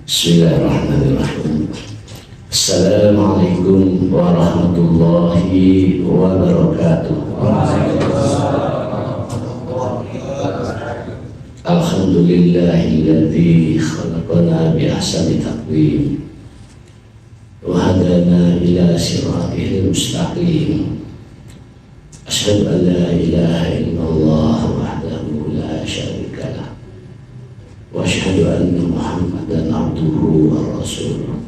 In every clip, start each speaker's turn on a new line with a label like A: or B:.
A: Bismillahirrahmanirrahim. Assalamualaikum warahmatullahi wabarakatuh. Alhamdulillahilladzi khalaqana bi ahsani taqwim wa hadana ila siratil mustaqim. Asyhadu an la ilaha illallah wahdahu la syarika lah wa asyhadu anna Muhammadan abduhu wa rasuluh.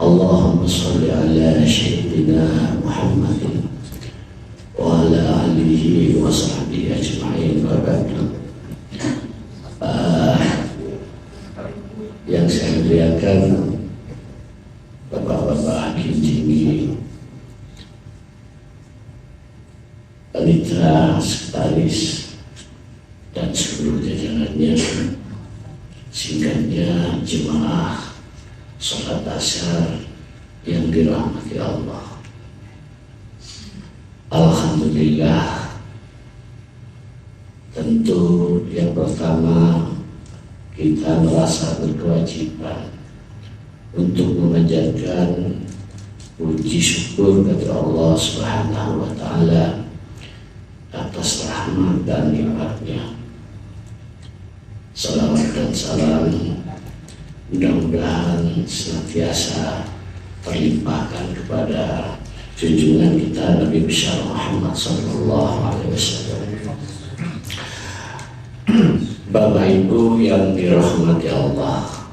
A: Allahumma shalli ala sayyidina Muhammadin wa ala alihi wa sahbihi ajma'in wa ba'du. Yang saya muliakan Bapak-bapak hakim tinggi, panitera, sekretaris, dan seluruh jajarannya, singkatnya jemaah sholat asar yang dirahmati Allah. Alhamdulillah, tentu yang pertama kita merasa berkewajiban untuk memanjatkan puji syukur kepada Allah Subhanahu wa Ta'ala atas rahmat dan nikmatnya. Salawat dan salam mudah-mudahan senantiasa terlimpahkan kepada junjungan kita Nabi besar Muhammad sallallahu alaihi wasallam. Bapak Ibu yang dirahmati Allah,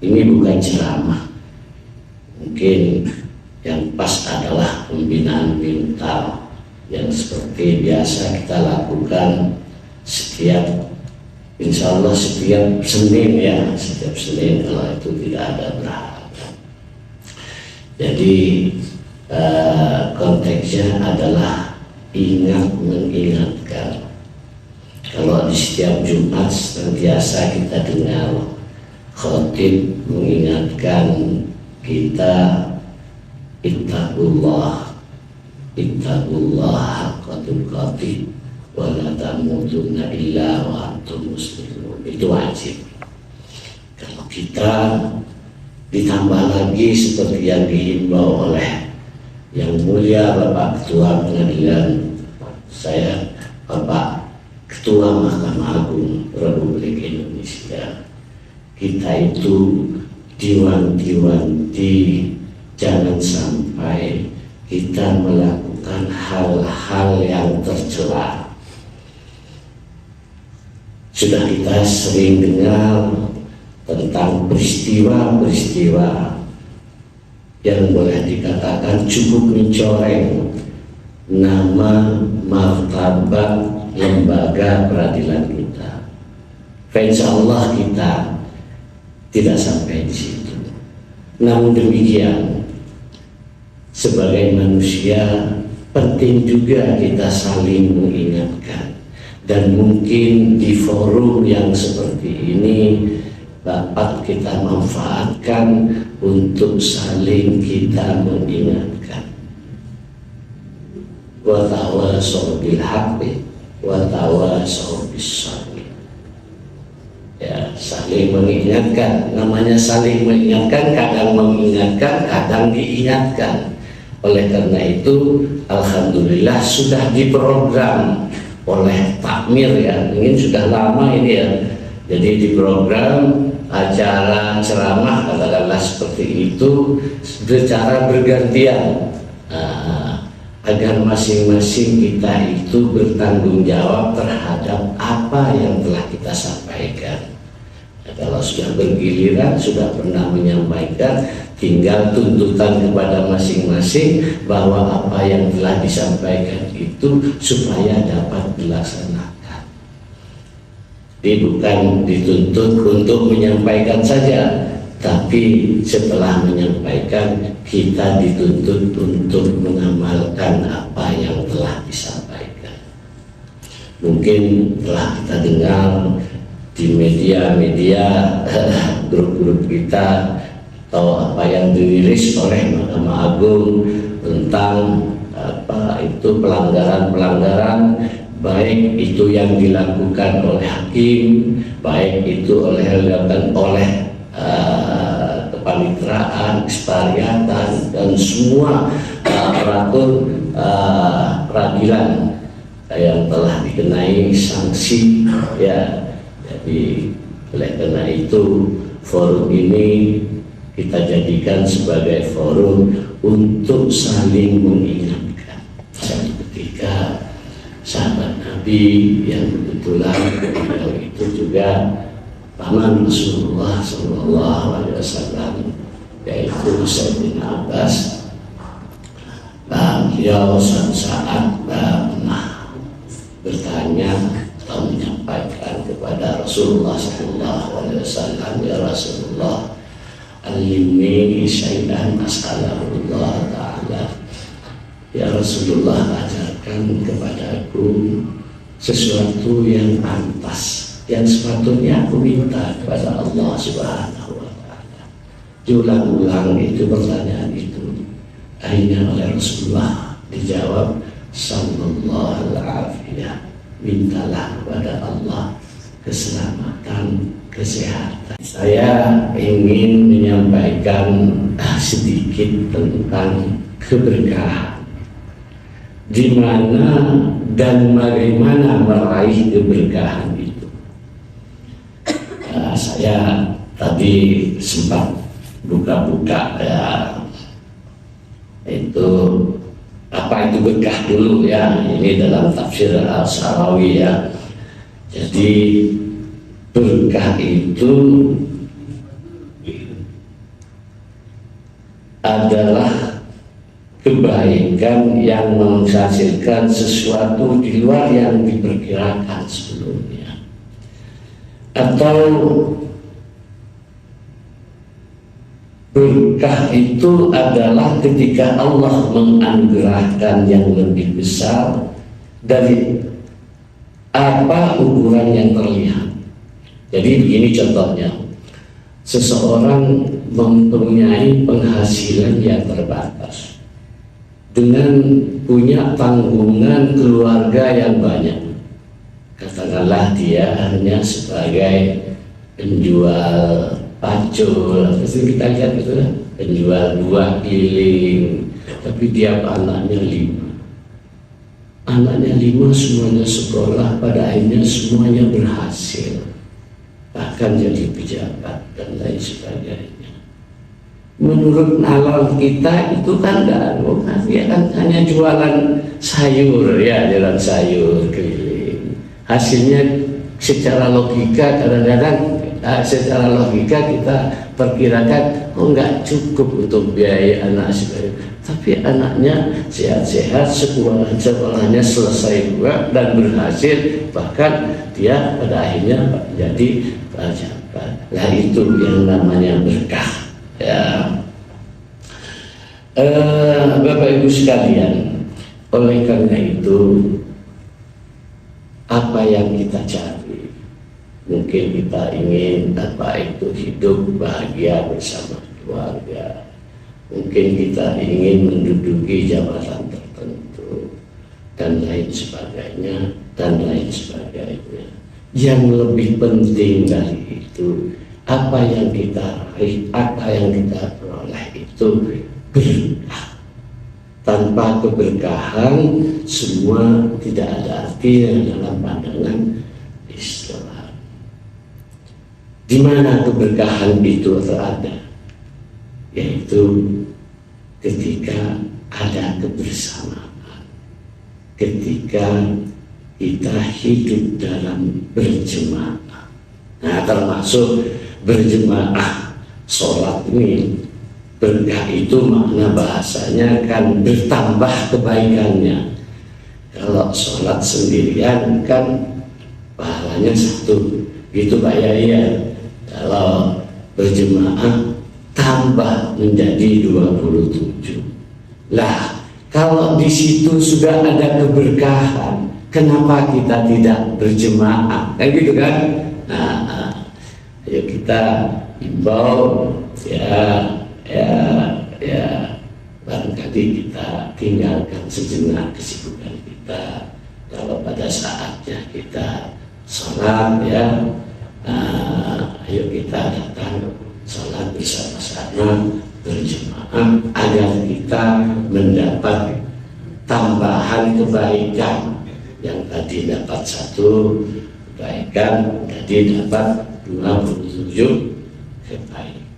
A: ini bukan ceramah. Mungkin yang pas adalah pembinaan mental yang seperti biasa kita lakukan setiap, insya Allah setiap Senin ya, setiap Senin kalau itu tidak ada berhalangan. Jadi konteksnya adalah ingat mengingatkan. Kalau di setiap Jumat senantiasa kita dengar khotib mengingatkan kita ittaqullah haqqa tuqatih wa la tamutunna illa wa antum muslimun. Itu wajib. Kalau kita ditambah lagi seperti yang dihimbau oleh yang mulia Bapak Ketua Pengadilan, saya Bapak Ketua Mahkamah Agung Republik Indonesia, kita itu diwanti-wanti jangan sampai kita melakukan hal-hal yang tercela. Sudah kita sering dengar tentang peristiwa-peristiwa yang boleh dikatakan cukup mencoreng nama martabat lembaga peradilan kita. Insya Allah kita tidak sampai di situ. Namun demikian, sebagai manusia penting juga kita saling mengingatkan, dan mungkin di forum yang seperti ini dapat kita manfaatkan untuk saling kita mengingatkan. Wa tawassaw bil haqqi wa tawassaw bis sabr. Ya, saling mengingatkan. Namanya saling mengingatkan, kadang mengingatkan, kadang diingatkan. Oleh karena itu, alhamdulillah sudah diprogram oleh Takmir ya. Mungkin sudah lama ini ya. Jadi diprogram acara ceramah katakanlah seperti itu secara bergantian. Agar masing-masing kita itu bertanggung jawab terhadap apa yang telah kita sampaikan. Nah, kalau sudah bergiliran, sudah pernah menyampaikan, tinggal tuntutan kepada masing-masing bahwa apa yang telah disampaikan itu supaya dapat dilaksanakan. Jadi bukan dituntut untuk menyampaikan saja, tapi setelah menyampaikan kita dituntut untuk mengamalkan apa yang telah disampaikan. Mungkin telah kita dengar di media-media, grup-grup kita, atau apa yang dirilis oleh Mahkamah Agung tentang apa itu pelanggaran-pelanggaran baik itu yang dilakukan oleh hakim, baik itu dilakukan oleh kepaniteraan, sekretariatan, dan semua aparatur peradilan yang telah dikenai sanksi, ya. Jadi oleh karena itu forum ini kita jadikan sebagai forum untuk saling mengingatkan. Satu ketika sahabat Nabi yang kebetulan beliau itu juga paman Rasulullah SAW, yaitu Sayyidina Abbas, beliau suatu saat pernah bertanya atau menyampaikan kepada Rasulullah SAW, ya Rasulullah, alimni syai'an as'alahullah ta'ala, ya Rasulullah, ajarkan kepadaku sesuatu yang pantas, yang sepatutnya aku minta kepada Allah Subhanahu wa Ta'ala. Diulang-ulang itu pertanyaan itu, akhirnya oleh Rasulullah dijawab sallallahu alaihi, mintalah kepada Allah keselamatan, kesehatan. Saya ingin menyampaikan sedikit tentang keberkahan, di mana dan bagaimana meraih keberkahan itu. Saya tadi sempat buka-buka, ya, itu apa itu berkah dulu, ya. Ini dalam tafsir Al-Sarawi, ya. Jadi berkah itu adalah kebaikan yang menghasilkan sesuatu di luar yang diperkirakan sebelumnya, atau berkah itu adalah ketika Allah menganugerahkan yang lebih besar dari apa ukuran yang terlihat. Jadi begini contohnya, seseorang mempunyai penghasilan yang terbatas dengan punya tanggungan keluarga yang banyak. Katakanlah dia hanya sebagai penjual pacul, pasti kita lihat itu kan, penjual buah keliling, tapi tiap anaknya 5. Anaknya 5 semuanya sekolah, pada akhirnya semuanya berhasil, bahkan jadi pejabat dan lain sebagainya. Menurut nalar kita itu kan dia kan hanya jualan sayur, ya, jualan sayur keliling. Hasilnya secara logika kadang-kadang kita perkirakan nggak cukup untuk biaya anak sebagainya. Tapi anaknya sehat-sehat, sekolahnya selesai juga dan berhasil, bahkan dia pada akhirnya jadi pejabat. Nah, itu yang namanya berkah, ya. Bapak Ibu sekalian, oleh karena itu apa yang kita cari, mungkin kita ingin apa itu hidup bahagia bersama keluarga, mungkin kita ingin menduduki jabatan tertentu dan lain sebagainya dan lain sebagainya. Yang lebih penting dari itu, apa yang kita raih, apa yang kita peroleh itu berkah. Tanpa keberkahan semua tidak ada artinya dalam pandangan Islam. Di mana keberkahan itu terada? Yaitu ketika ada kebersamaan, ketika kita hidup dalam berjemaah. Nah, termasuk berjemaah sholat ini, berkah itu makna bahasanya kan bertambah kebaikannya. Kalau sholat sendirian kan pahalanya 1, gitu Pak Yaya. Kalau berjemaah tambah menjadi 27. Lah, kalau di situ sudah ada keberkahan, kenapa kita tidak berjemaah? Kan gitu kan? Nah, ayo kita imbau, ya, barangkali kita tinggalkan sejenak kesibukan kita, kalau pada saatnya kita sholat ya, ayo kita datang sholat bersama-sama berjemaah agar kita mendapat tambahan kebaikan. Yang tadi dapat 1 kebaikan, tadi dapat 27 kebaikan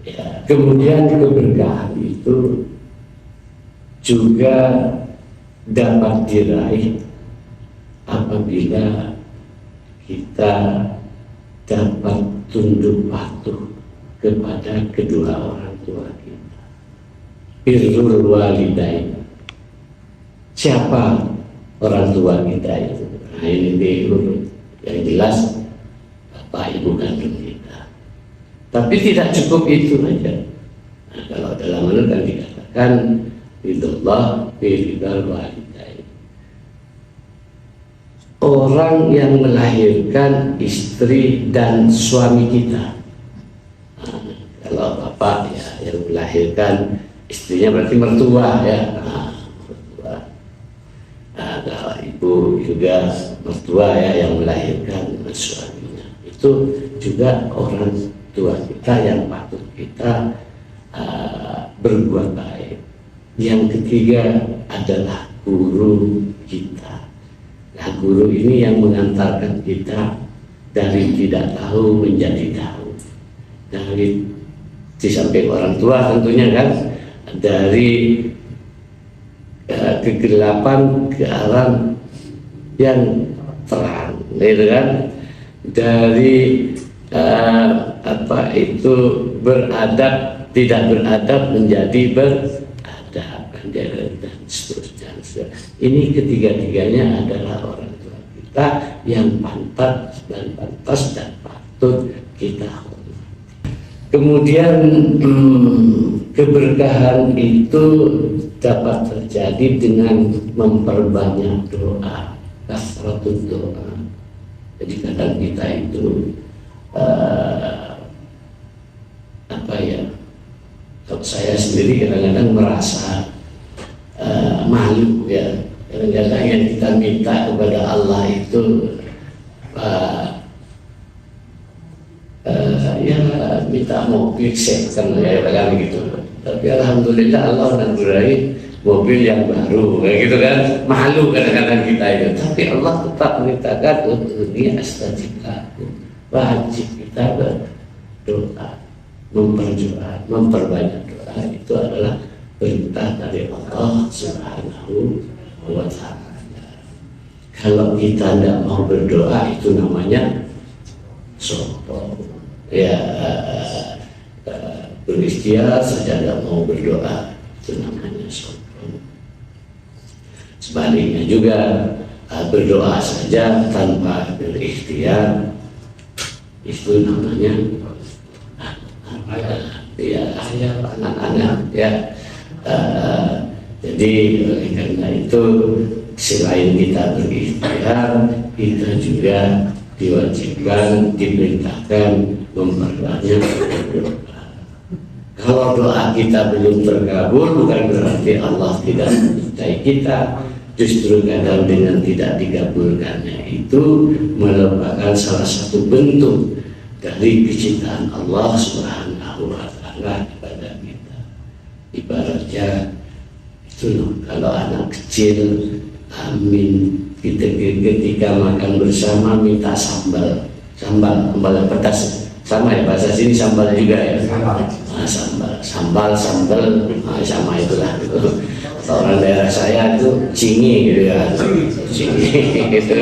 A: ya. Kemudian keberkahan itu juga dapat diraih apabila kita dapat tunduk patuh kepada kedua orang tua kita. Birrul walidain. Siapa orang tua kita itu? Nah, ini birrul yang jelas bapak ibu kandung kita. Tapi tidak cukup itu aja. Nah, kalau dalam Al-Quran kan dikatakan ridallah biridal walidain. Orang yang melahirkan istri dan suami kita. Nah, kalau bapak ya yang melahirkan istrinya berarti mertua ya. Mertua. Nah, kalau ibu juga mertua ya yang melahirkan suaminya. Itu juga orang tua kita yang patut kita berbuat baik. Yang ketiga adalah guru kita. Nah, guru ini yang mengantarkan kita dari tidak tahu menjadi tahu. Dari di samping orang tua tentunya kan, dari kegelapan ke arah yang terang, gitu kan? Dari beradab, tidak beradab menjadi beradab, dan seterusnya. Ini ketiga-tiganya adalah orang tua kita yang pantas dan patut kita hormati. Kemudian keberkahan itu dapat terjadi dengan memperbanyak doa, kasratul doa. Jadi kadang kita itu kalau saya sendiri kadang-kadang merasa malu ya. Kadang-kadang yang kita minta kepada Allah itu ya minta mobil second ya kan gitu. Tapi alhamdulillah Allah menganugerai mobil yang baru kayak gitu kan. Malu kadang-kadang kita itu. Tapi Allah tetap menitahkan untuk dia astajib lakum. Wajib kita berdoa, memperbanyak doa. Itu adalah perintah dari Allah Subhanahu wa Ta'ala. Kalau kita tidak mau berdoa itu namanya sombong ya. Berikhtiar saja tidak mau berdoa itu namanya sombong. Sebaliknya juga berdoa saja tanpa berikhtiar itu namanya anak-anak ya. Jadi karena itu selain kita berikhtiar, kita juga diwajibkan, diperintahkan memperbanyak berdoa. Kalau doa kita belum terkabul bukan berarti Allah tidak mencintai kita. Justru kadang dengan tidak dikabulkannya itu merupakan salah satu bentuk dari kecintaan Allah Subhanahu wa Ta'ala kepada kita. Ibaratnya itu loh, kalau anak kecil amin kita ketika makan bersama minta sambal pedas, sama ya bahasa sini sambal juga ya. Sambal sama itulah gitu. Orang daerah saya itu cingi gitu ya, cingi gitu.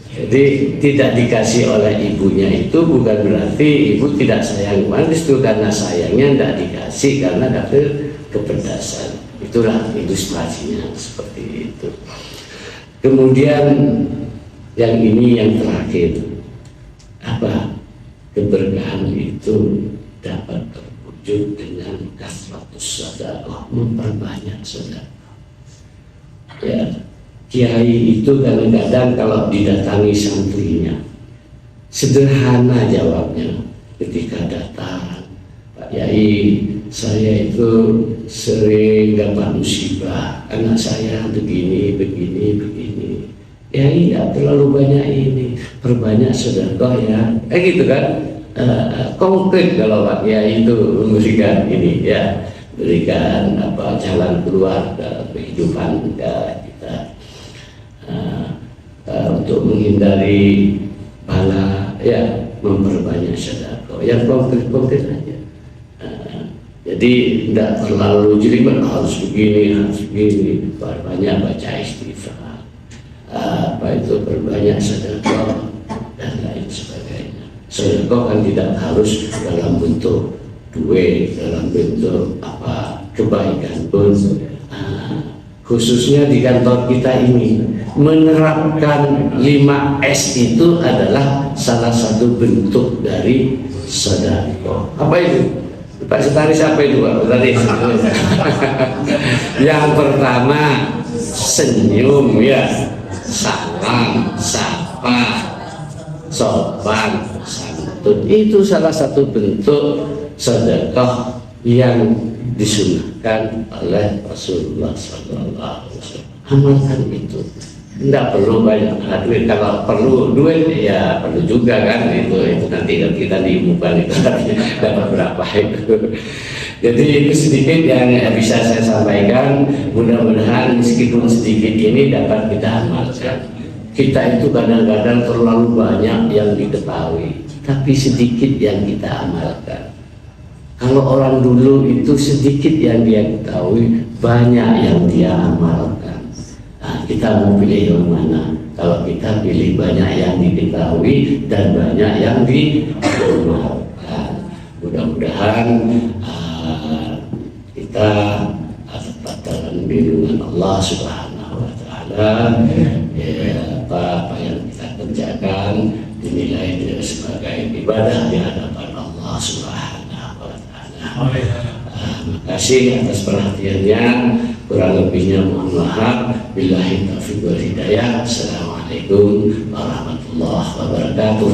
A: Jadi tidak dikasih oleh ibunya itu bukan berarti ibu tidak sayang manis, itu karena sayangnya tidak dikasih karena ada kepedasan. Itulah ilustrasinya seperti itu. Kemudian yang ini yang terakhir, apa? Keberkahan itu dapat terwujud dengan kasratus sedekah, memperbanyak sedekah. Ya, kiai itu kadang-kadang kalau didatangi santrinya sederhana jawabnya ketika datang, Pak Yai saya itu sering dapat musibah, anak saya begini, ya tidak terlalu banyak ini, perbanyak sedekah ya, gitu kan. Konkret kalau Pak Kiai itu memberikan ini ya, berikan jalan keluar kehidupan kita untuk menghindari bala ya, memperbanyak sedekah yang konkret aja. Jadi tidak terlalu jelimet harus begini, banyak baca istighfar, berbanyak sedekah dan lain sebagainya. Sedekah kan tidak harus dalam bentuk duit, dalam bentuk kebaikan pun. Khususnya di kantor kita ini menerapkan 5S itu adalah salah satu bentuk dari sedekah. Apa itu? Pak Sekretaris, apa itu Pak Sekretaris? Yang pertama senyum ya, salam, sapa, sopan, santun. Itu salah satu bentuk sedekah yang disunahkan oleh Rasulullah SAW. Amalkan itu. Tidak perlu banyak duit. Kalau perlu duit ya perlu juga kan, itu nanti kita diumumkan itu dapat berapa itu. Jadi itu sedikit yang bisa saya sampaikan. Mudah-mudahan meskipun sedikit ini dapat kita amalkan. Kita itu kadang-kadang terlalu banyak yang diketahui, tapi sedikit yang kita amalkan. Kalau orang dulu itu sedikit yang dia ketahui, banyak yang dia amalkan. Nah, kita mau pilih yang mana? Kalau kita pilih banyak yang diketahui dan banyak yang diamalkan, mudah-mudahan kita tetap dalam lindungan Allah Subhanahu wa Ta'ala. Ya, apa yang kita kerjakan dinilai sebagai ibadah di hadapan Allah Subhanahu wa Ta'ala. Terima kasih atas perhatiannya. Kurang lebihnya mohon maaf. Billahi taufiq wal hidayah. Assalamualaikum warahmatullahi wabarakatuh.